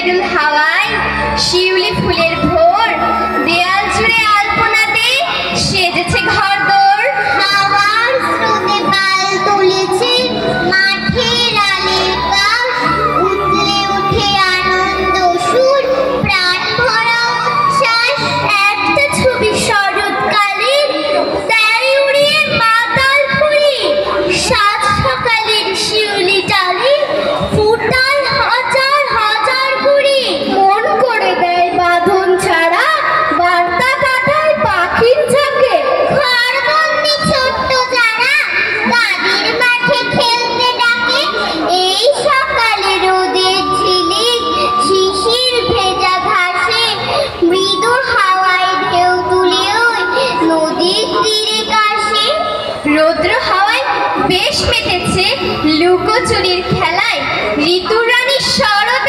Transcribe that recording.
মৃদুল হাওয়ায় শিউলি ফুলের ভোর, দেয়াল জুড়ে আলপনাতে সেজেছে ঘরদোর। হাওয়ার স্রোতে পাল তুলেছে মাঠের আলের কাশ, উঠলে উঠে আনন্দ সুর, প্রাণ ভরা উচ্ছ্বাস। একটা ছবি শরৎকালে তাই উড়িয়ে মাতাল ফুলি, সাত সকালের শিউলি ডালে ফুটায় হাজার হাজার কুড়ি। মন করে দেয় বাঁধন ছাড়া, বার্তা পাঠায় পাখির ঝাঁকে। ঘরবন্দি ছোট্ট যারা তাদের মাঠে খেলতে ডাকে। এই সকালে রোদের ঝিলিক শিশির ভেজা ঘাসে, মৃদু হাওয়ায় ঢেউ তুলে ওই নদীর তীরে কাশে। রৌদ্র হাওয়ায় বেশ মেতেছে লুকোচুরির খেলায় ঋতুরানী শরৎ